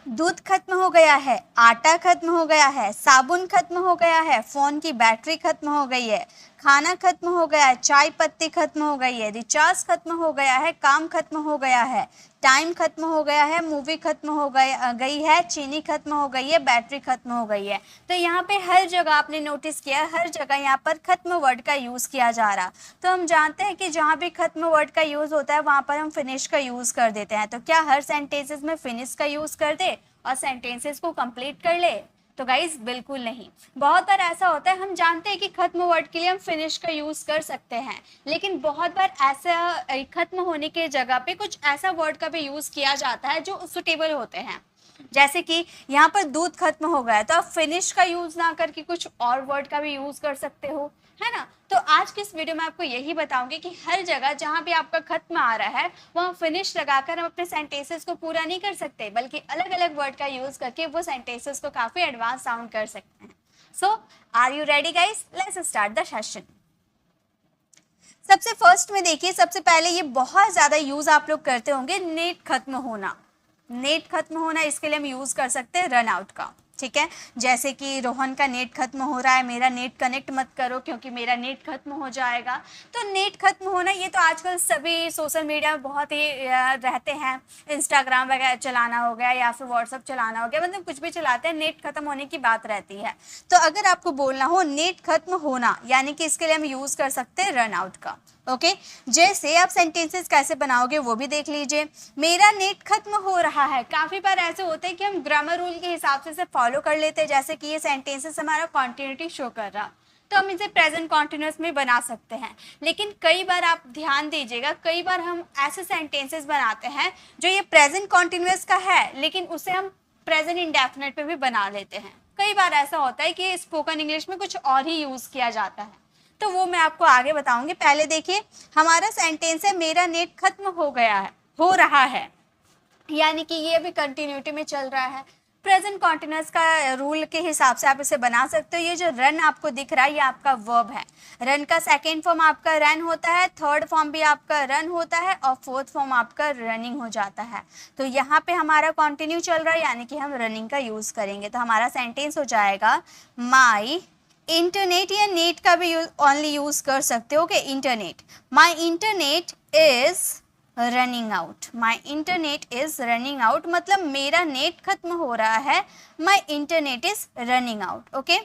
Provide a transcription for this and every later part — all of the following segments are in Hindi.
दूध खत्म हो गया है, आटा खत्म हो गया है, साबुन खत्म हो गया है, फोन की बैटरी खत्म हो गई है, खाना खत्म हो गया है, चाय पत्ती खत्म हो गई है, रिचार्ज खत्म हो गया है, काम खत्म हो गया है, टाइम खत्म हो गया है, मूवी खत्म हो गई है, चीनी खत्म हो गई है, बैटरी खत्म हो गई है। तो यहाँ पे हर जगह आपने नोटिस किया, हर जगह यहाँ पर खत्म वर्ड का यूज किया जा रहा। तो हम जानते हैं कि जहाँ भी खत्म वर्ड का यूज होता है वहां पर हम फिनिश का यूज कर देते हैं। तो क्या हर सेंटेंसेस में फिनिश का यूज कर दे और सेंटेंसेस को कंप्लीट कर ले? तो गाइज बिल्कुल नहीं। बहुत बार ऐसा होता है, हम जानते हैं कि खत्म वर्ड के लिए हम फिनिश का यूज कर सकते हैं, लेकिन बहुत बार ऐसा खत्म होने के जगह पे कुछ ऐसा वर्ड का भी यूज किया जाता है जो सुटेबल होते हैं। जैसे कि यहाँ पर दूध खत्म हो गया, तो आप फिनिश का यूज ना करके कुछ और वर्ड का भी यूज कर सकते हो, है ना। तो आज की इस वीडियो में आपको यही बताऊंगी कि हर जगह जहां भी आपका खत्म आ रहा है वहां फिनिश लगाकर हम अपने सेंटेंसेस को पूरा नहीं कर सकते, बल्कि अलग अलग वर्ड का यूज करके वो सेंटेंसेस को काफी एडवांस साउंड कर सकते हैं। So are you ready guys? Let's start the session. सबसे फर्स्ट में देखिए, सबसे पहले ये बहुत ज्यादा यूज आप लोग करते होंगे, नेट खत्म होना। नेट खत्म होना, इसके लिए हम यूज कर सकते हैं रन आउट का। ठीक है, जैसे कि रोहन का नेट खत्म हो रहा है, मेरा नेट कनेक्ट मत करो क्योंकि मेरा नेट खत्म हो जाएगा। तो नेट खत्म होना, ये तो आजकल सभी सोशल मीडिया में बहुत ही रहते हैं। इंस्टाग्राम वगैरह चलाना हो गया या फिर व्हाट्सअप चलाना हो गया, मतलब कुछ भी चलाते हैं, नेट खत्म होने की बात रहती है। तो अगर आपको बोलना हो नेट खत्म होना, यानी कि इसके लिए हम यूज कर सकते हैं रन आउट का। ओके, जैसे आप सेंटेंसेस कैसे बनाओगे वो भी देख लीजिए। मेरा नेट खत्म हो रहा है, काफी बार ऐसे होते हैं कि हम ग्रामर रूल के हिसाब से फॉलो कर लेते हैं, जैसे कि ये सेंटेंसेस हमारा कॉन्टिन्यूटी शो कर रहा, तो हम इसे प्रेजेंट कॉन्टिन्यूस में बना सकते हैं। लेकिन कई बार आप ध्यान दीजिएगा, कई बार हम ऐसे सेंटेंसेस बनाते हैं जो ये प्रेजेंट कॉन्टिन्यूस का है, लेकिन उसे हम प्रेजेंट इंडेफिनिट पे भी बना लेते हैं। कई बार ऐसा होता है कि स्पोकन इंग्लिश में कुछ और ही यूज किया जाता है, तो वो मैं आपको आगे बताऊंगी। पहले देखिए, हमारा सेंटेंस है मेरा नेट खत्म हो गया है, हो रहा है, यानी कि ये भी कंटिन्यूटी में चल रहा है। प्रेजेंट कॉन्टिन्यूस का रूल के हिसाब से आप इसे बना सकते हो। ये जो रन आपको दिख रहा है ये आपका वर्ब है। रन का सेकेंड फॉर्म आपका रन होता है, थर्ड फॉर्म भी आपका रन होता है और फोर्थ फॉर्म आपका रनिंग हो जाता है। तो यहाँ पे हमारा कंटिन्यू चल रहा है, यानी कि हम रनिंग का यूज करेंगे। तो हमारा सेंटेंस हो जाएगा माई इंटरनेट, या नेट का भी ओनली यूज कर सकते हो कि internet, my internet is running out. My internet is running out मतलब मेरा नेट खत्म हो रहा है, my internet is running out. Okay,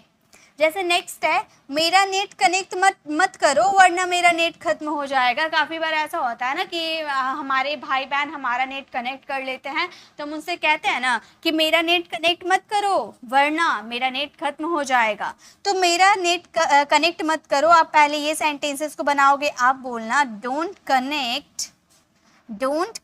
जैसे नेक्स्ट है मेरा नेट कनेक्ट मत करो वरना मेरा नेट खत्म हो जाएगा। काफ़ी बार ऐसा होता है ना कि हमारे भाई बहन हमारा नेट कनेक्ट कर लेते हैं, तो हम उनसे कहते हैं ना कि मेरा नेट कनेक्ट मत करो वरना मेरा नेट खत्म हो जाएगा। तो मेरा नेट कनेक्ट मत करो, आप पहले ये सेंटेंसेस को बनाओगे। आप बोलना don't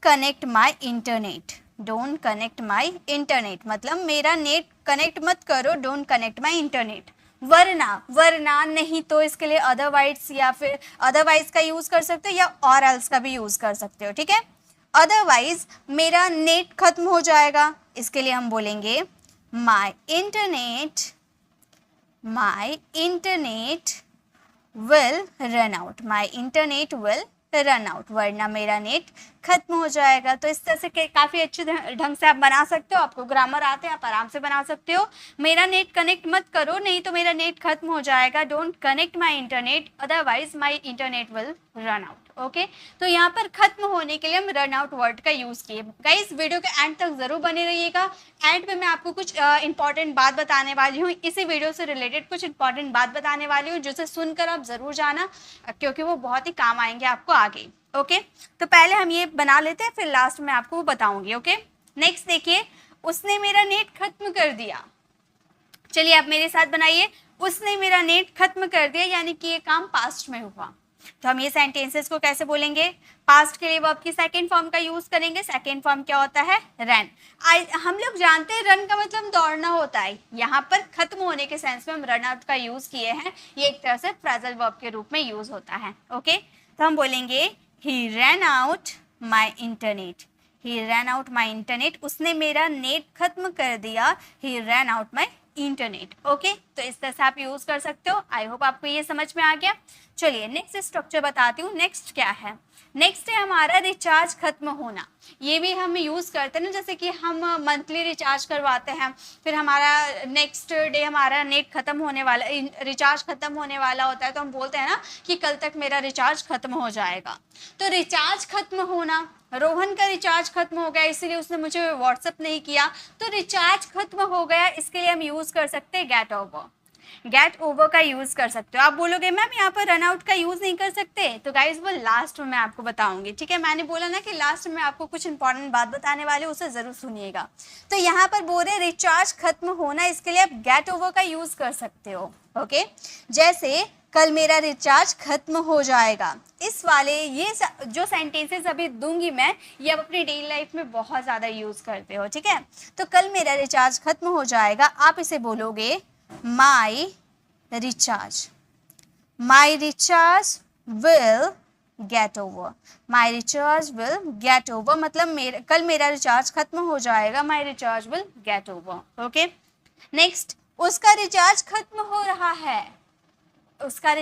connect my internet, don't connect my internet मतलब मेरा नेट कनेक्ट मत करो, डोंट कनेक्ट माई इंटरनेट। वरना नहीं तो इसके लिए अदरवाइज या फिर अदरवाइज का यूज कर सकते हो या और एल्स का भी यूज कर सकते हो। ठीक है, अदरवाइज मेरा नेट खत्म हो जाएगा, इसके लिए हम बोलेंगे my internet will run out, my internet will run out वरना मेरा नेट खत्म हो जाएगा। तो इस तरह से काफ़ी अच्छे ढंग से आप बना सकते हो, आपको ग्रामर आते हैं, आप आराम से बना सकते हो। मेरा नेट कनेक्ट मत करो नहीं तो मेरा नेट खत्म हो जाएगा, don't connect my internet otherwise my internet will run out. Okay, तो यहाँ पर खत्म होने के लिए हम रन आउट वर्ड का यूज किए। गाइस वीडियो के एंड तक जरूर बने रहिएगा, एंड में मैं आपको कुछ इंपॉर्टेंट बात बताने वाली हूँ, इसी वीडियो से रिलेटेड कुछ इंपॉर्टेंट बात बताने वाली हूँ, जिसे सुनकर आप जरूर जाना क्योंकि वो बहुत ही काम आएंगे आपको आगे। ओके, तो पहले हम ये बना लेते हैं, फिर लास्ट में आपको वो बताऊंगी। ओके, नेक्स्ट देखिए, उसने मेरा नेट खत्म कर दिया। चलिए आप मेरे साथ बनाइए, उसने मेरा नेट खत्म कर दिया, यानी कि ये काम पास्ट में हुआ। तो हम ये सेंटेंसेस को कैसे बोलेंगे? पास्ट के लिए वर्ब की सेकेंड फॉर्म का यूज करेंगे। सेकेंड फॉर्म क्या होता है? रन। हम लोग जानते हैं रन का मतलब दौड़ना होता है, यहाँ पर खत्म होने के सेंस में हम रन आउट का यूज किए हैं, ये एक तरह से फ्रेजल वर्ब के रूप में यूज होता है। ओके, तो हम बोलेंगे he ran out my internet, he ran out my internet, उसने मेरा नेट खत्म कर दिया, he ran out my internet. Okay, तो इस तरह से आप यूज कर सकते हो। आई होप आपको ये समझ में आ गया। चलिए नेक्स्ट स्ट्रक्चर बताती हूँ। नेक्स्ट क्या है? नेक्स्ट है हमारा रिचार्ज खत्म होना। ये भी हम यूज़ करते हैं ना, जैसे कि हम मंथली रिचार्ज करवाते हैं, फिर हमारा नेक्स्ट डे हमारा नेट खत्म होने वाला, रिचार्ज खत्म होने वाला होता है, तो हम बोलते हैं ना कि कल तक मेरा रिचार्ज खत्म हो जाएगा। तो रिचार्ज खत्म होना, रोहन का रिचार्ज खत्म हो गया इसीलिए उसने मुझे व्हाट्सअप नहीं किया, तो रिचार्ज खत्म हो गया, इसके लिए हम यूज़ कर सकते हैं गेट ओवर। गेट ओवर का यूज कर सकते हो। आप बोलोगे मैम यहाँ पर रन आउट का यूज नहीं कर सकते, तो गाइज वो लास्ट में मैं आपको बताऊंगी, ठीक है। मैंने बोला ना कि लास्ट में आपको कुछ इंपॉर्टेंट बात बताने वाले, उसे जरूर सुनिएगा। तो यहाँ पर बोल रहे रिचार्ज खत्म होना, इसके लिए आप गेट ओवर का यूज कर सकते हो। ओके, जैसे कल मेरा रिचार्ज खत्म हो जाएगा, इस वाले ये जो सेंटेंसेस अभी दूंगी मैं, ये आप अपनी डेली लाइफ में बहुत ज़्यादा यूज़ करते हो, ठीक है। तो कल मेरा रिचार्ज खत्म हो जाएगा, आप इसे बोलोगे my recharge will get over, my recharge will get over मतलब कल मेरा रिचार्ज खत्म हो जाएगा, my recharge will get over। Okay, next, उसका रिचार्ज खत्म हो रहा है, उसका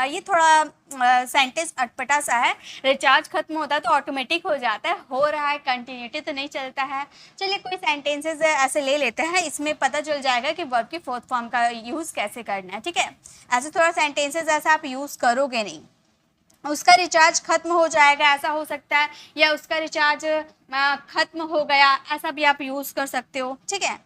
ये थोड़ा सेंटेंस अटपटा सा है। रिचार्ज खत्म होता है तो ऑटोमेटिक हो जाता है, हो रहा है कंटिन्यूटी तो नहीं चलता है। चलिए कोई सेंटेंसेस ऐसे ले लेते हैं, इसमें पता चल जाएगा कि वर्ब की फोर्थ फॉर्म का यूज़ कैसे करना है, ठीक है। ऐसे थोड़ा सेंटेंसेस ऐसा आप यूज़ करोगे नहीं। उसका रिचार्ज खत्म हो जाएगा ऐसा हो सकता है, या उसका रिचार्ज खत्म हो गया ऐसा भी आप यूज़ कर सकते हो, ठीक है।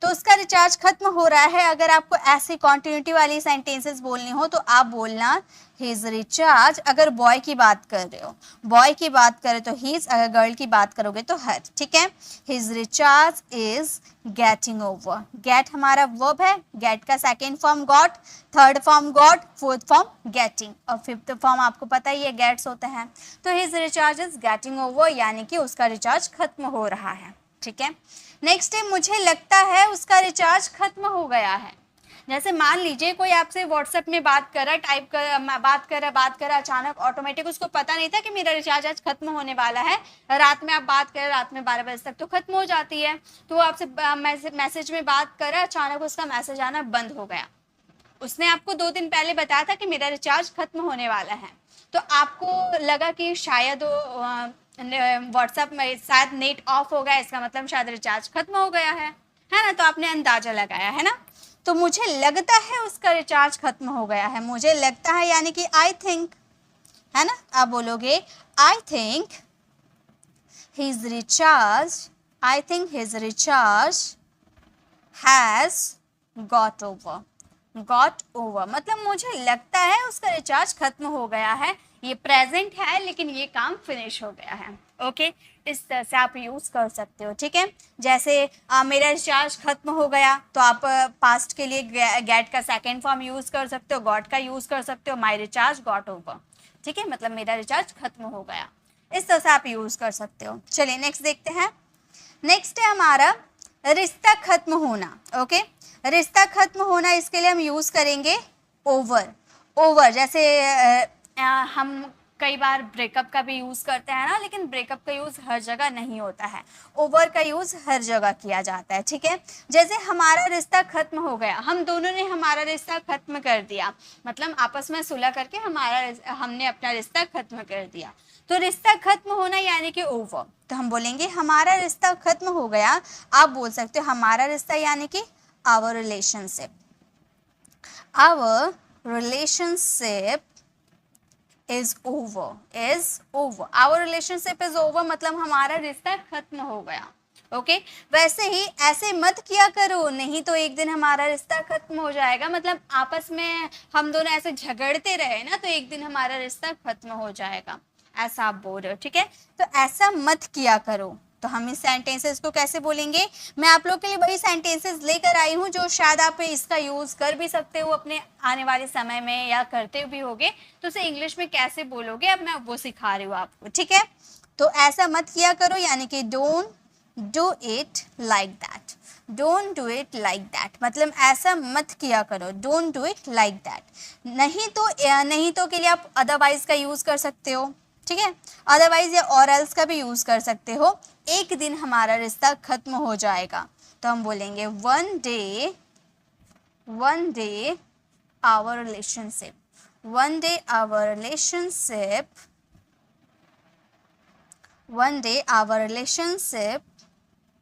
तो उसका रिचार्ज खत्म हो रहा है, अगर आपको ऐसी कॉन्टिन्यूटी वाली सेंटेंसेस बोलनी हो तो आप बोलना हिज रिचार्ज। अगर बॉय की बात कर रहे हो, बॉय की बात करें तो हिज, अगर गर्ल की बात करोगे तो हर, ठीक है। His recharge is getting over. Get हमारा वर्ब है, गेट का second form got, third form got, fourth form getting, और फिफ्थ फॉर्म आपको पता ही है गेट्स होता है। तो his recharge is getting over यानी कि उसका रिचार्ज खत्म हो रहा है, ठीक है। नेक्स्ट है, मुझे लगता है उसका रिचार्ज खत्म हो गया है। जैसे मान लीजिए कोई आपसे व्हाट्सएप में बात कर रहा, बात कर रहा, अचानक ऑटोमेटिक उसको पता नहीं था कि मेरा रिचार्ज आज खत्म होने वाला है। रात में आप बात कर, रात में 12 बजे तक तो खत्म हो जाती है, तो वो आपसे मैसेज में बात कर रहा है, अचानक उसका मैसेज आना बंद हो गया। उसने आपको 2 दिन पहले बताया था कि मेरा रिचार्ज खत्म होने वाला है, तो आपको लगा कि शायद व्हाट्सएप में शायद नेट ऑफ हो गया, इसका मतलब शायद रिचार्ज खत्म हो गया है ना। तो आपने अंदाजा लगाया है ना। तो मुझे लगता है उसका रिचार्ज खत्म हो गया है, मुझे लगता है यानी कि आई थिंक, है ना। आप बोलोगे I think his recharge, I think his recharge has got over. Got over मतलब मुझे लगता है उसका रिचार्ज खत्म हो गया है, ये प्रेजेंट है लेकिन ये काम फिनिश हो गया है। ओके, इस तरह से आप यूज़ कर सकते हो, ठीक है। जैसे मेरा रिचार्ज खत्म हो गया, तो आप पास्ट के लिए गेट का सेकेंड फॉर्म यूज़ कर सकते हो, गॉट का यूज़ कर सकते हो, माई रिचार्ज गॉट ओवर, ठीक है, मतलब मेरा रिचार्ज खत्म हो गया। इस तरह से आप यूज़ कर सकते हो। चलिए नेक्स्ट देखते हैं। नेक्स्ट है हमारा रिश्ता खत्म होना। ओके, रिश्ता खत्म होना, इसके लिए हम यूज़ करेंगे ओवर। ओवर जैसे हम कई बार ब्रेकअप का भी यूज़ करते हैं ना, लेकिन ब्रेकअप का यूज़ हर जगह नहीं होता है, ओवर का यूज़ हर जगह किया जाता है, ठीक है। जैसे हमारा रिश्ता खत्म हो गया, हम दोनों ने हमारा रिश्ता खत्म कर दिया, मतलब आपस में सुलह करके हमने अपना रिश्ता खत्म कर दिया। तो रिश्ता खत्म होना यानी कि ओवर, तो हम बोलेंगे हमारा रिश्ता खत्म हो गया। आप बोल सकते हो हमारा रिश्ता यानी कि our relationship, our relationship is over, our relationship is over मतलब हमारा रिश्ता खत्म हो गया। ओके, वैसे ही ऐसे मत किया करो, नहीं तो एक दिन हमारा रिश्ता खत्म हो जाएगा, मतलब आपस में हम दोनों ऐसे झगड़ते रहे ना, तो एक दिन हमारा रिश्ता खत्म हो जाएगा, ऐसा आप बोल रहे हो, ठीक है। तो ऐसा मत किया करो। तो हम इस सेंटेंसेस को कैसे बोलेंगे, मैं आप लोग के लिए वही सेंटेंसेस लेकर आई हूँ जो शायद आप इसका यूज़ कर भी सकते हो अपने आने वाले समय में, या करते भी होगे, तो उसे इंग्लिश में कैसे बोलोगे अब मैं वो सिखा रही हूँ आपको, ठीक है। तो ऐसा मत किया करो यानी कि don't do it like that, don't do it like that मतलब ऐसा मत किया करो, don't do it like that. नहीं तो के लिए आप अदरवाइज का यूज़ कर सकते हो, ठीक है, अदरवाइज या और एल्स का भी यूज़ कर सकते हो। एक दिन हमारा रिश्ता खत्म हो जाएगा, तो हम बोलेंगे one day our relationship, one day our relationship one day our relationship,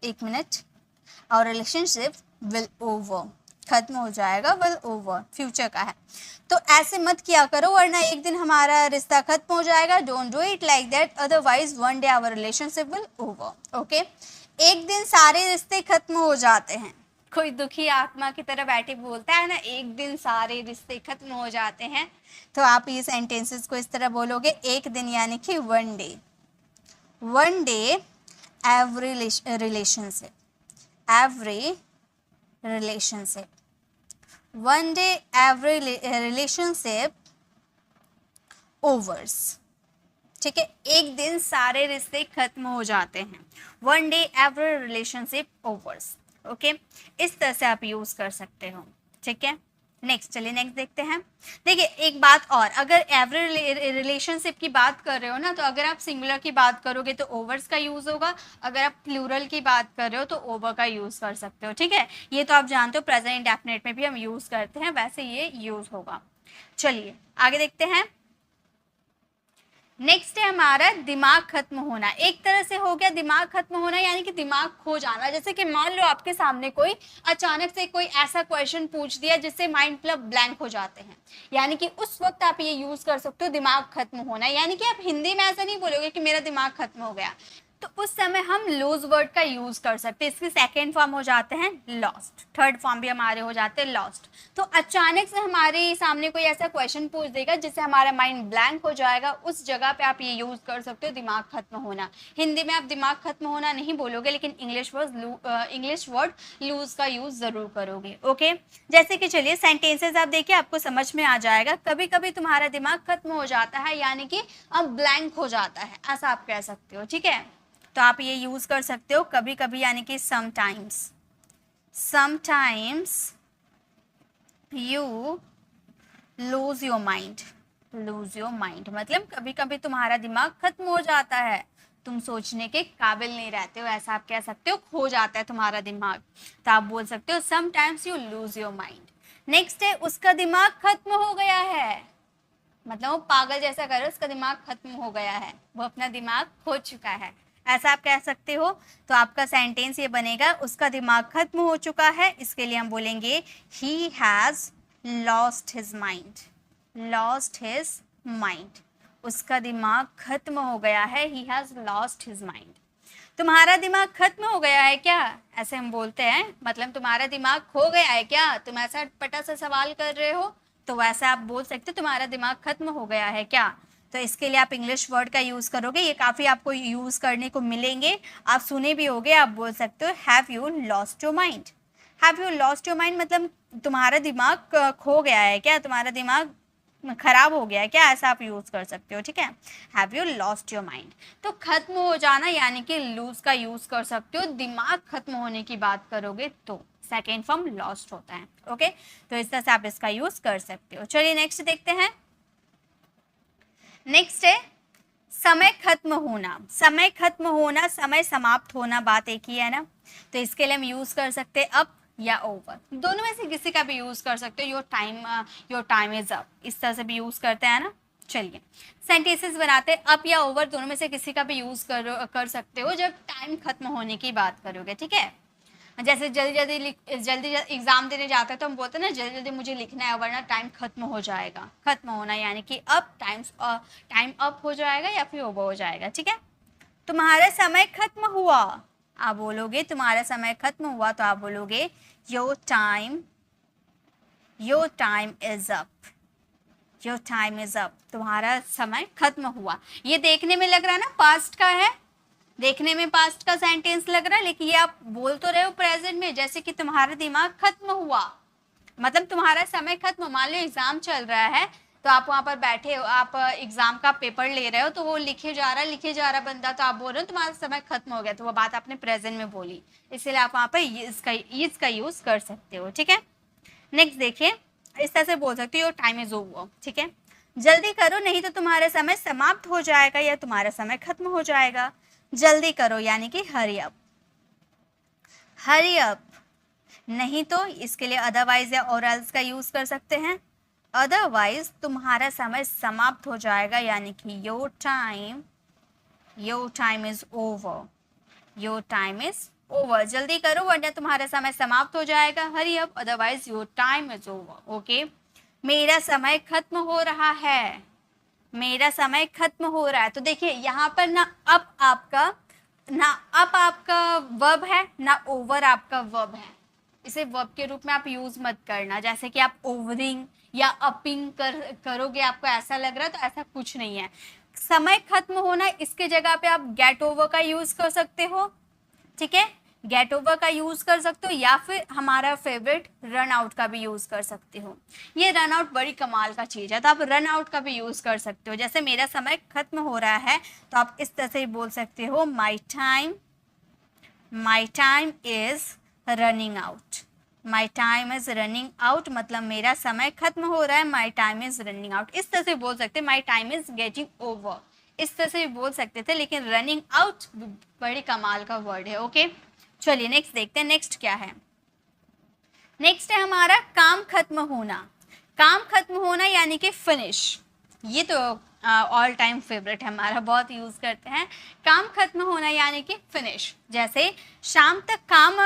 एक minute, our relationship will over, खत्म हो जाएगा, विल ओवर फ्यूचर का है, तो ऐसे मत किया करो वरना एक दिन हमारा रिश्ता खत्म हो जाएगा। Don't do it like that, otherwise one day our relationship will over. Okay, एक दिन सारे रिश्ते खत्म हो जाते हैं, कोई दुखी आत्मा की तरह बैठे बोलता है ना, एक दिन सारे रिश्ते खत्म हो जाते हैं, तो आप ये सेंटेंसेस को इस तरह बोलोगे, एक दिन यानी कि one day, one day every relationship, every relationship, one day every relationship overs, ठीक है, एक दिन सारे रिश्ते खत्म हो जाते हैं, one day every relationship overs. Okay, इस तरह से आप यूज कर सकते हो, ठीक है। नेक्स्ट, चलिए नेक्स्ट देखते हैं। देखिए एक बात और, अगर एवरी रिलेशनशिप की बात कर रहे हो ना, तो अगर आप सिंगुलर की बात करोगे तो ओवर्स का यूज होगा, अगर आप प्लूरल की बात कर रहे हो तो ओवर का यूज कर सकते हो, ठीक है। ये तो आप जानते हो, प्रेजेंट इंडेफिनिट में भी हम यूज करते हैं, वैसे ये यूज होगा। चलिए आगे देखते हैं। नेक्स्ट है हमारा दिमाग खत्म होना। एक तरह से हो गया दिमाग खत्म होना, यानी कि दिमाग खो जाना। जैसे कि मान लो आपके सामने कोई अचानक से कोई ऐसा क्वेश्चन पूछ दिया जिससे माइंड मतलब ब्लैंक हो जाते हैं, यानी कि उस वक्त आप ये यूज कर सकते हो दिमाग खत्म होना। यानी कि आप हिंदी में ऐसा नहीं बोलोगे कि मेरा दिमाग खत्म हो गया, तो उस समय हम लूज वर्ड का यूज कर सकते हैं। इसके सेकेंड फॉर्म हो जाते हैं लॉस्ट, थर्ड फॉर्म भी हमारे हो जाते हैं लॉस्ट। तो अचानक से हमारे सामने कोई ऐसा क्वेश्चन पूछ देगा जिससे हमारा माइंड ब्लैंक हो जाएगा, उस जगह पे आप ये यूज कर सकते हो दिमाग खत्म होना। हिंदी में आप दिमाग खत्म होना नहीं बोलोगे, लेकिन इंग्लिश वर्ड लूज का यूज जरूर करोगे। ओके, जैसे कि चलिए सेंटेंसेस आप देखिए, आपको समझ में आ जाएगा। कभी कभी तुम्हारा दिमाग खत्म हो जाता है, यानी कि अब ब्लैंक हो जाता है, ऐसा आप कह सकते हो, ठीक है। तो आप ये यूज कर सकते हो कभी कभी, यानी कि sometimes, sometimes you lose your mind, lose your mind मतलब कभी कभी तुम्हारा दिमाग खत्म हो जाता है, तुम सोचने के काबिल नहीं रहते हो, ऐसा आप कह सकते हो, खो जाता है तुम्हारा दिमाग, तो आप बोल सकते हो sometimes you lose your mind. Next है उसका दिमाग खत्म हो गया है, मतलब वो पागल जैसा कर रहा है, उसका दिमाग खत्म हो गया है, वो अपना दिमाग खो चुका है, ऐसा आप कह सकते हो। तो आपका सेंटेंस ये बनेगा उसका दिमाग खत्म हो चुका है। इसके लिए हम बोलेंगे he has lost his mind, lost his mind, उसका दिमाग खत्म हो गया है, he has lost his mind. तुम्हारा दिमाग खत्म हो गया है क्या, ऐसे हम बोलते हैं, मतलब तुम्हारा दिमाग खो गया है क्या, तुम ऐसा पटा सा सवाल कर रहे हो, तो वैसा आप बोल सकते हो तुम्हारा दिमाग खत्म हो गया है क्या। तो इसके लिए आप इंग्लिश वर्ड का यूज करोगे, ये काफी आपको यूज करने को मिलेंगे, आप सुने भी होंगे। आप बोल सकते हो have you lost your mind, have you lost your mind मतलब तुम्हारा दिमाग खो गया है क्या, तुम्हारा दिमाग खराब हो गया है क्या, ऐसा आप यूज कर सकते हो, ठीक है। Have you lost your mind, तो खत्म हो जाना यानी कि लूज का यूज कर सकते हो। दिमाग खत्म होने की बात करोगे तो सेकेंड फॉर्म लॉस्ट होता है। ओके, तो इस तरह से आप इसका यूज कर सकते हो। चलिए नेक्स्ट देखते हैं। नेक्स्ट है समय खत्म होना। समय खत्म होना, समय समाप्त होना, बात एक ही है ना, तो इसके लिए हम यूज कर सकते हैं अप या ओवर, दोनों में से किसी का भी यूज कर सकते हो। योर टाइम इज अप, इस तरह से भी यूज करते हैं ना। चलिए सेंटेंसेस बनाते हैं, अप या ओवर दोनों में से किसी का भी यूज कर सकते हो जब टाइम खत्म होने की बात करोगे, ठीक है। जैसे जल्दी एग्जाम देने जाते हैं तो हम बोलते हैं ना जल्दी जल्दी मुझे लिखना है वरना टाइम खत्म हो जाएगा। खत्म होना यानी कि अब टाइम अप हो जाएगा या फिर ओवर हो जाएगा, ठीक है। तुम्हारा समय खत्म हुआ, आप बोलोगे तुम्हारा समय खत्म हुआ, तो आप बोलोगे your time is up, your time is up, तुम्हारा समय खत्म हुआ। ये देखने में लग रहा है ना पास्ट का है, देखने में पास्ट का सेंटेंस लग रहा है, लेकिन ये आप बोल तो रहे हो प्रेजेंट में, जैसे कि तुम्हारा दिमाग खत्म हुआ मतलब तुम्हारा समय खत्म। मान लो एग्जाम चल रहा है, तो आप वहां पर बैठे हो, आप एग्जाम का पेपर ले रहे हो, तो वो लिखे जा रहा बंदा, तो आप बोल रहे हो तुम्हारा समय खत्म हो गया, तो वो बात आपने प्रेजेंट में बोली, इसलिए आप वहां पर इसका यूज कर सकते हो, ठीक है। नेक्स्ट देखिए, इस तरह से बोल सकते हो योर टाइम इज ओवर, ठीक है। जल्दी करो नहीं तो तुम्हारा समय समाप्त हो जाएगा या तुम्हारा समय खत्म हो जाएगा। जल्दी करो यानी कि हरी अप, हरी अप, नहीं तो इसके लिए अदरवाइज या और एल्स का यूज कर सकते हैं। अदरवाइज तुम्हारा समय समाप्त हो जाएगा यानी कि your time your time is over, your time is over. जल्दी करो वरना तुम्हारा समय समाप्त हो जाएगा। Hurry up, otherwise your time is over. Okay, मेरा समय खत्म हो रहा है, मेरा समय खत्म हो रहा है। तो देखिए यहाँ पर ना अप आपका वर्ब है, ना ओवर आपका वर्ब है। इसे वर्ब के रूप में आप यूज मत करना, जैसे कि आप ओवरिंग या अपिंग करोगे, आपको ऐसा लग रहा है, तो ऐसा कुछ नहीं है। समय खत्म होना, इसके जगह पे आप गेट ओवर का यूज कर सकते हो, ठीक है, गेट ओवर का यूज कर सकते हो, या फिर हमारा फेवरेट रन आउट का भी यूज कर सकते हो। ये रन आउट बड़ी कमाल का चीज है, तो आप रन आउट का भी यूज कर सकते हो। जैसे मेरा समय खत्म हो रहा है, तो आप इस तरह से बोल सकते हो my time is running out, my time is running out, मतलब मेरा समय खत्म हो रहा है, my time is running out. इस तरह से बोल सकते हैं, my time is getting over, इस तरह से भी बोल सकते थे, लेकिन रनिंग आउट बड़ी कमाल का वर्ड है। ओके, चलिए नेक्स्ट देखते हैं, नेक्स्ट क्या है। नेक्स्ट है हमारा काम खत्म होना। काम खत्म होना यानी कि फिनिश, ये तो ऑल टाइम फेवरेट है हमारा, बहुत यूज करते हैं। काम खत्म होना यानी कि फिनिश। जैसे शाम तक काम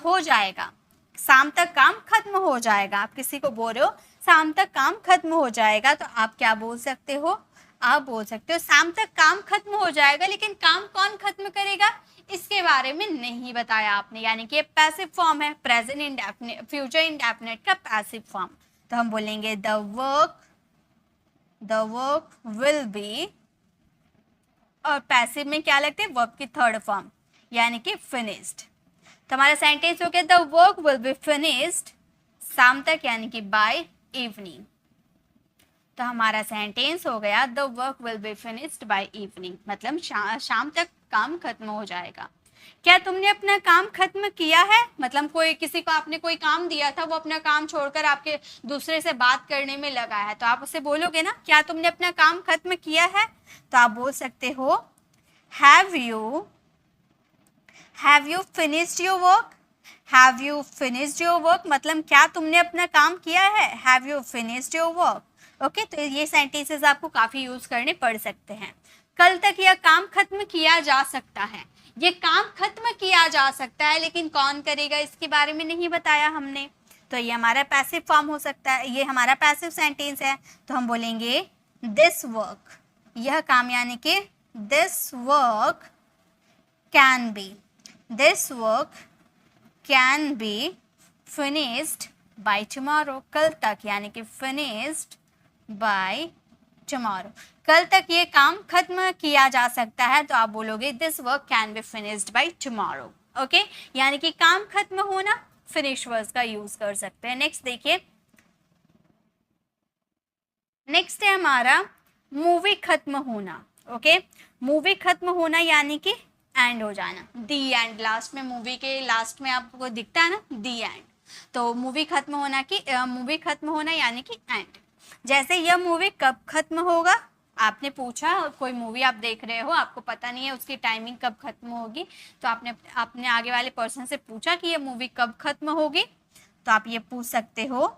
हो जाएगा, शाम तक काम खत्म हो जाएगा। आप किसी को बोल रहे हो शाम तक काम खत्म हो जाएगा, तो आप क्या बोल सकते हो, आप बोल सकते हो शाम तक काम खत्म हो जाएगा, लेकिन काम कौन खत्म करेगा इसके बारे में नहीं बताया आपने, यानी कि ये पैसिव फॉर्म है, प्रेजेंट इंडेफिनिट, फ्यूचर इंडेफिनिट का पैसिव फॉर्म। तो हम बोलेंगे द वर्क विल बी, और पैसिव में क्या लगते हैं, वर्ब की थर्ड फॉर्म, यानी कि फिनिश्ड। तो हमारा सेंटेंस हो गया the work will be finished शाम तक, यानी कि बाय इवनिंग। तो हमारा सेंटेंस हो गया the work will be finished by evening, मतलब शाम तक काम खत्म हो जाएगा। क्या तुमने अपना काम खत्म किया है, मतलब कोई किसी को आपने कोई काम दिया था, वो अपना काम छोड़कर आपके दूसरे से बात करने में लगा है, तो आप उसे बोलोगे ना क्या तुमने अपना काम खत्म किया है, तो आप बोल सकते हो have you finished your work, have you finished your work, मतलब क्या तुमने अपना काम किया है, have you finished your work. Okay, तो ये सेंटेंसेस आपको काफी यूज करने पड़ सकते हैं। कल तक यह काम खत्म किया जा सकता है, ये काम खत्म किया जा सकता है, लेकिन कौन करेगा इसके बारे में नहीं बताया हमने, तो ये हमारा पैसिव फॉर्म हो सकता है, ये हमारा पैसिव सेंटेंस है। तो हम बोलेंगे दिस वर्क, यह काम, यानी कि this work can be, this work can be finished by tomorrow, कल तक, यानी कि फिनिश्ड बाय टुमारो, कल तक ये काम खत्म किया जा सकता है, तो आप बोलोगे this work can be finished by tomorrow. Okay, यानी कि काम खत्म होना, फिनिश वर्ड्स का यूज कर सकते हैं। नेक्स्ट देखिए, नेक्स्ट है हमारा मूवी खत्म होना। ओके, मूवी खत्म होना यानी कि एंड हो जाना, दी एंड, लास्ट में मूवी के लास्ट में आपको दिखता है ना दी एंड, तो मूवी खत्म होना की मूवी खत्म होना यानी कि एंड। जैसे यह मूवी कब खत्म होगा, आपने पूछा, कोई मूवी आप देख रहे हो, आपको पता नहीं है उसकी टाइमिंग कब खत्म होगी, तो आपने आगे वाले पर्सन से पूछा कि यह मूवी कब खत्म होगी, तो आप ये पूछ सकते हो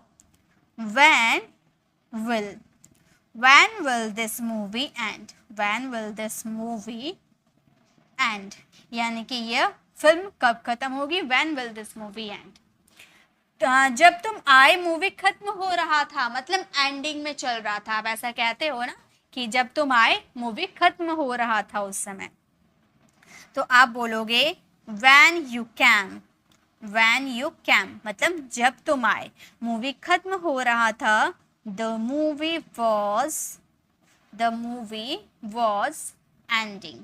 when will this movie end, when will this movie end, यानी कि यह फिल्म कब खत्म होगी, when will this movie end। जब तुम आए मूवी खत्म हो रहा था, मतलब एंडिंग में चल रहा था, आप ऐसा कहते हो ना कि जब तुम आए मूवी खत्म हो रहा था उस समय, तो आप बोलोगे when you came, मतलब जब तुम आए, मूवी खत्म हो रहा था, the movie was ending,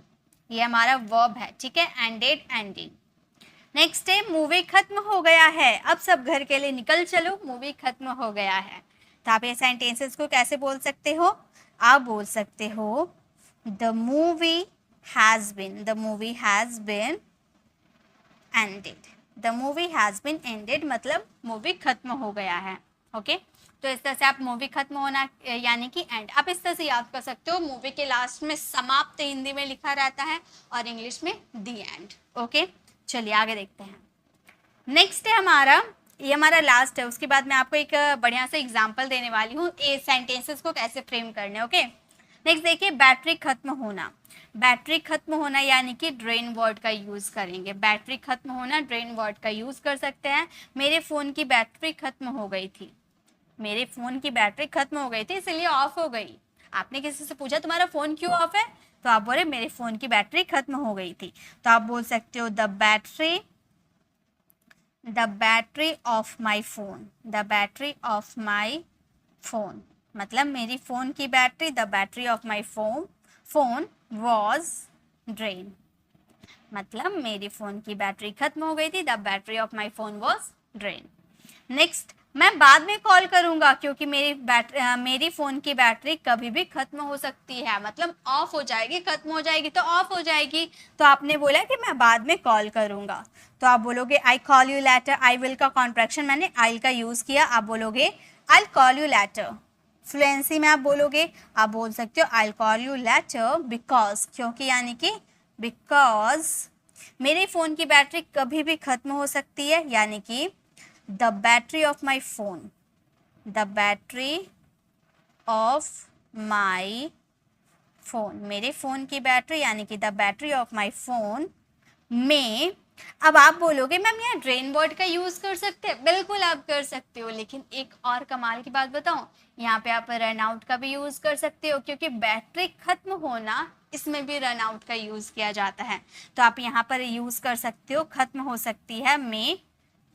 ये हमारा वर्ब है, ठीक है, ended, ending। नेक्स्ट है मूवी खत्म हो गया है, अब सब घर के लिए निकल चलो, मूवी खत्म हो गया है। तो आप ये सेंटेंसेस को कैसे बोल सकते हो, आप बोल सकते हो the movie has been ended, the movie has been ended, मतलब मूवी खत्म हो गया है। ओके, तो इस तरह से आप मूवी खत्म होना यानी कि एंड, आप इस तरह से याद कर सकते हो। मूवी के लास्ट में समाप्त हिंदी में लिखा रहता है और इंग्लिश में दी एंड। ओके, चलिए आगे देखते हैं। नेक्स्ट है हमारा, ये हमारा लास्ट है, उसके बाद मैं आपको एक बढ़िया से एग्जांपल देने वाली हूँ, ए सेंटेंसेस को कैसे फ्रेम करने। ओके, नेक्स्ट देखिए बैटरी खत्म होना। बैटरी खत्म होना यानी कि ड्रेन वर्ड का यूज करेंगे। बैटरी खत्म होना ड्रेन वर्ड का यूज कर सकते हैं। मेरे फोन की बैटरी खत्म हो गई थी, मेरे फोन की बैटरी खत्म हो गई थी इसलिए ऑफ हो गई। आपने किसी से पूछा तुम्हारा फोन क्यों ऑफ है, तो आप बोले मेरे फोन की बैटरी खत्म हो गई थी। तो आप बोल सकते हो the battery of my phone, the battery of my phone, मतलब मेरी फोन की battery, the battery of my phone was drain, मतलब मेरी फोन की बैटरी खत्म हो गई थी, the battery of my phone was drain. Next, मैं बाद में कॉल करूंगा क्योंकि मेरी फ़ोन की बैटरी कभी भी ख़त्म हो सकती है, मतलब ऑफ हो जाएगी, ख़त्म हो जाएगी तो ऑफ हो जाएगी। तो आपने बोला कि मैं बाद में कॉल करूंगा, तो आप बोलोगे I call you later. I will का कॉन्ट्रैक्शन मैंने आई का यूज़ किया, आप बोलोगे I call you later. Fluency में आप बोलोगे, आप बोल सकते हो I call you later because, क्योंकि यानी कि बिकॉज मेरे फ़ोन की बैटरी कभी भी ख़त्म हो सकती है, यानी कि the battery of my phone, the battery of my phone, मेरे फ़ोन की बैटरी यानी कि the battery of my phone में। अब आप बोलोगे मैम यहाँ ड्रेन वर्ड का यूज़ कर सकते हैं, बिल्कुल आप कर सकते हो, लेकिन एक और कमाल की बात बताऊँ, यहाँ पे आप रन आउट का भी यूज़ कर सकते हो, क्योंकि बैटरी खत्म होना इसमें भी रन आउट का यूज़ किया जाता है। तो आप यहाँ पर यूज़ कर सकते हो, खत्म हो सकती है में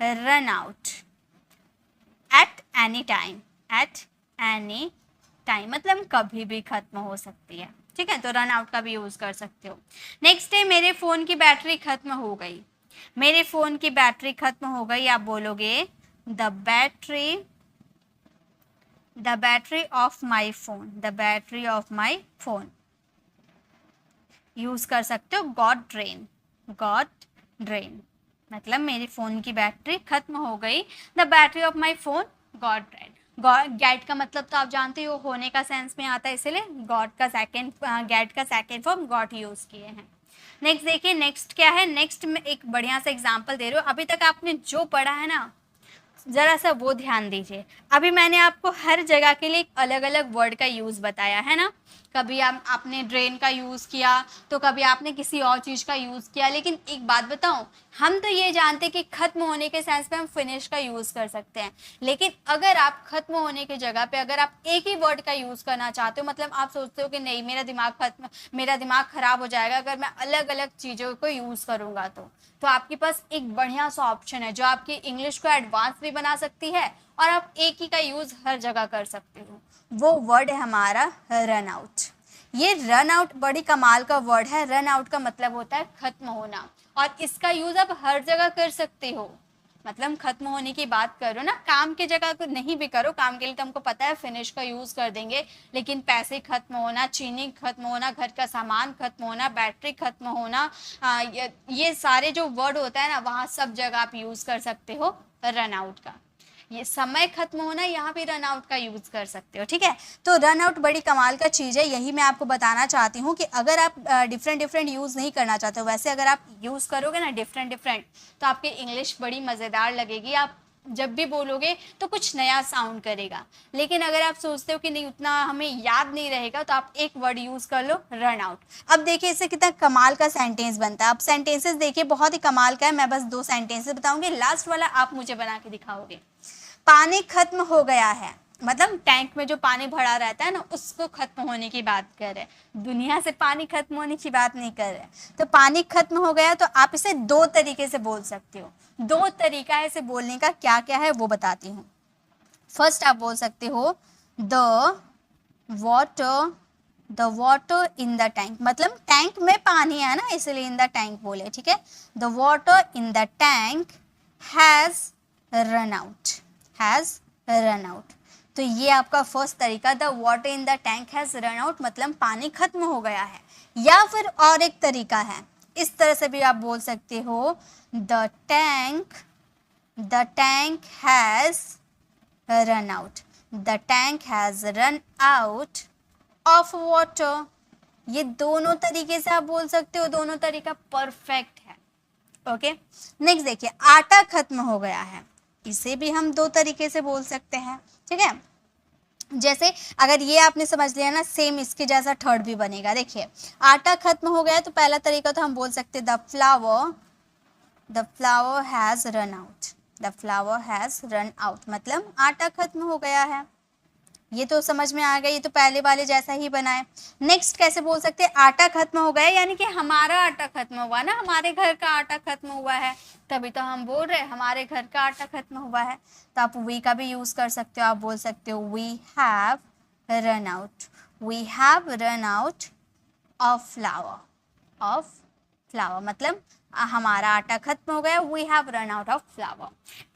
run out at any time, at any time मतलब कभी भी खत्म हो सकती है, ठीक है। तो रन आउट का भी यूज़ कर सकते हो। नेक्स्ट है मेरे फ़ोन की बैटरी खत्म हो गई, मेरे फ़ोन की बैटरी खत्म हो गई, आप बोलोगे the battery of my phone, the battery of my phone. Use कर सकते हो गॉट ड्रेन, मतलब मेरे फ़ोन की बैटरी खत्म हो गई, the battery of my phone got drain. Get का मतलब तो आप जानते हो होने का सेंस में आता है, इसलिए गेट का सेकेंड फॉर्म गॉट यूज़ किए हैं। नेक्स्ट देखिए, नेक्स्ट क्या है, नेक्स्ट में एक बढ़िया सा एग्जाम्पल दे रही हूँ। अभी तक आपने जो पढ़ा है ना, ज़रा सा वो ध्यान दीजिए। अभी मैंने आपको हर जगह के लिए एक अलग अलग वर्ड का यूज़ बताया है ना, कभी आपने ड्रेन का यूज़ किया, तो कभी आपने किसी और चीज़ का यूज़ किया। लेकिन एक बात बताऊं, हम तो ये जानते कि ख़त्म होने के सेंस में हम फिनिश का यूज़ कर सकते हैं, लेकिन अगर आप ख़त्म होने की जगह पे अगर आप एक ही वर्ड का यूज़ करना चाहते हो, मतलब आप सोचते हो कि नहीं मेरा दिमाग ख़राब हो जाएगा अगर मैं अलग अलग चीज़ों को यूज़ करूँगा, तो आपके पास एक बढ़िया सा ऑप्शन है जो आपकी इंग्लिश को एडवांस भी बना सकती है और आप एक ही का यूज़ हर जगह कर सकते हो। वो वर्ड है हमारा रन आउट। ये रन आउट बड़ी कमाल का वर्ड है। रन आउट का मतलब होता है खत्म होना, और इसका यूज़ आप हर जगह कर सकते हो। मतलब खत्म होने की बात करो ना, काम की जगह को नहीं भी करो, काम के लिए तो हमको पता है फिनिश का यूज़ कर देंगे, लेकिन पैसे खत्म होना, चीनी खत्म होना, घर का सामान खत्म होना, बैटरी खत्म होना, ये सारे जो वर्ड होता है ना, वहाँ सब जगह आप यूज़ कर सकते हो रन आउट का। ये समय खत्म होना, यहाँ पे रन आउट का यूज़ कर सकते हो, ठीक है। तो रन आउट बड़ी कमाल का चीज़ है, यही मैं आपको बताना चाहती हूँ कि अगर आप डिफरेंट यूज़ नहीं करना चाहते हो, वैसे अगर आप यूज़ करोगे ना डिफरेंट, तो आपकी इंग्लिश बड़ी मज़ेदार लगेगी। आप जब भी बोलोगे तो कुछ नया साउंड करेगा। लेकिन अगर आप सोचते हो कि नहीं उतना हमें याद नहीं रहेगा, तो आप एक वर्ड यूज़ कर लो, रन आउट। अब देखिए इससे कितना कमाल का सेंटेंस बनता है। अब सेंटेंसेस देखिए बहुत ही कमाल का है, मैं बस 2 सेंटेंसेस बताऊंगी, लास्ट वाला आप मुझे बना के दिखाओगे। पानी खत्म हो गया है, मतलब टैंक में जो पानी भरा रहता है ना, उसको खत्म होने की बात कर रहे हैं, दुनिया से पानी खत्म होने की बात नहीं कर रहे। तो पानी खत्म हो गया, तो आप इसे 2 तरीके से बोल सकते हो। 2 तरीका है इसे बोलने का, क्या क्या है वो बताती हूँ। फर्स्ट आप बोल सकते हो the water in the tank, मतलब टैंक में पानी है ना, इसलिए इन द टैंक बोले, ठीक है। The water in the tank has run out, तो ये आपका फर्स्ट तरीका, the water in the tank has run out, मतलब पानी खत्म हो गया है। या फिर और एक तरीका है, इस तरह से भी आप बोल सकते हो the tank has run out, the tank has run out of water. ये दोनों तरीके से आप बोल सकते हो, दोनों तरीका परफेक्ट है, ओके। नेक्स्ट देखिए, आटा खत्म हो गया है, इसे भी हम 2 तरीके से बोल सकते हैं, ठीक है। जैसे अगर ये आपने समझ लिया ना, सेम इसके जैसा थर्ड भी बनेगा। देखिए आटा खत्म हो गया तो पहला तरीका तो हम बोल सकते the flower has run out. The flower has run out मतलब आटा खत्म हो गया है। ये तो समझ में आ गया, ये तो पहले वाले जैसा ही बना है। नेक्स्ट कैसे बोल सकते हैं, आटा खत्म हो गया यानी कि हमारा आटा खत्म हुआ ना, हमारे घर का आटा खत्म हुआ है, तभी तो हम बोल रहे हैं हमारे घर का आटा खत्म हुआ है। तो आप वी का भी यूज कर सकते हो, आप बोल सकते हो we have run out, we have run out of flour मतलब हमारा आटा खत्म हो गया, we have run out of flour.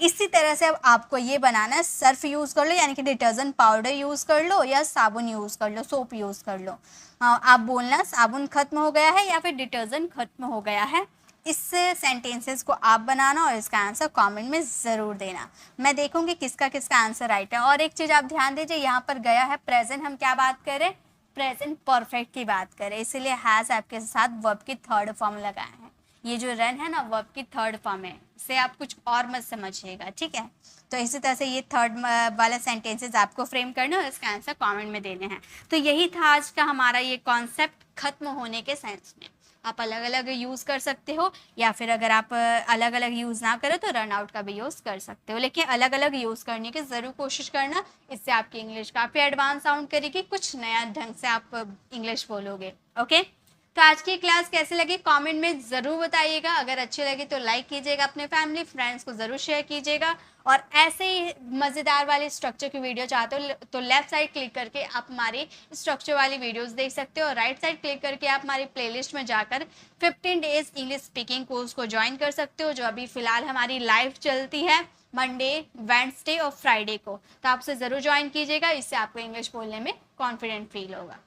इसी तरह से अब आपको ये बनाना है, सर्फ यूज़ कर लो यानी कि डिटर्जेंट पाउडर यूज़ कर लो या साबुन यूज़ कर लो, सोप यूज़ कर लो। आप बोलना साबुन खत्म हो गया है या फिर डिटर्जेंट खत्म हो गया है। इस सेंटेंसेस को आप बनाना और इसका आंसर कमेंट में ज़रूर देना। मैं देखूंगी किसका किसका आंसर राइट है। और एक चीज़ आप ध्यान दीजिए, यहाँ पर गया है प्रेजेंट, हम क्या बात करें, प्रेजेंट परफेक्ट की बात करें, इसीलिए हैज़ आपके साथ वर्ब की थर्ड फॉर्म लगाए हैं। ये जो रन है ना वर्ब की थर्ड फॉर्म है, इसे आप कुछ और मत समझिएगा, ठीक है। तो इसी तरह से ये थर्ड वाला सेंटेंसेस आपको फ्रेम करना है और इसका आंसर कमेंट में देने हैं। तो यही था आज का हमारा ये कॉन्सेप्ट खत्म होने के सेंस में। आप अलग अलग यूज़ कर सकते हो या फिर अगर आप अलग अलग यूज़ ना करो तो रन आउट का भी यूज़ कर सकते हो, लेकिन अलग अलग यूज़ करने की ज़रूर कोशिश करना। इससे आपकी इंग्लिश काफ़ी एडवांस साउंड करेगी, कुछ नया ढंग से आप इंग्लिश बोलोगे। ओके, तो आज की क्लास कैसे लगी कमेंट में ज़रूर बताइएगा। अगर अच्छी लगी तो लाइक कीजिएगा, अपने फैमिली फ्रेंड्स को ज़रूर शेयर कीजिएगा। और ऐसे ही मज़ेदार वाले स्ट्रक्चर की वीडियो चाहते हो तो लेफ्ट साइड क्लिक करके आप हमारी स्ट्रक्चर वाली वीडियोस देख सकते हो और राइट साइड क्लिक करके आप हमारी प्लेलिस्ट में जाकर 15 डेज इंग्लिश स्पीकिंग कोर्स को ज्वाइन कर सकते हो, जो अभी फ़िलहाल हमारी लाइव चलती है मंडे, वेडनेसडे और फ्राइडे को। तो आप उसे ज़रूर ज्वाइन कीजिएगा, इससे आपको इंग्लिश बोलने में कॉन्फिडेंट फील होगा।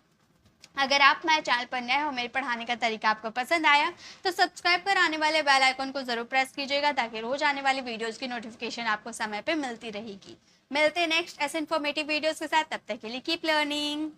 अगर आप मेरे चैनल पर नए हो, मेरे पढ़ाने का तरीका आपको पसंद आया तो सब्सक्राइब कर आने वाले बेल आइकन को ज़रूर प्रेस कीजिएगा, ताकि रोज आने वाली वीडियोस की नोटिफिकेशन आपको समय पे मिलती रहेगी। मिलते हैं नेक्स्ट ऐसे इन्फॉर्मेटिव वीडियोस के साथ, तब तक के लिए कीप लर्निंग।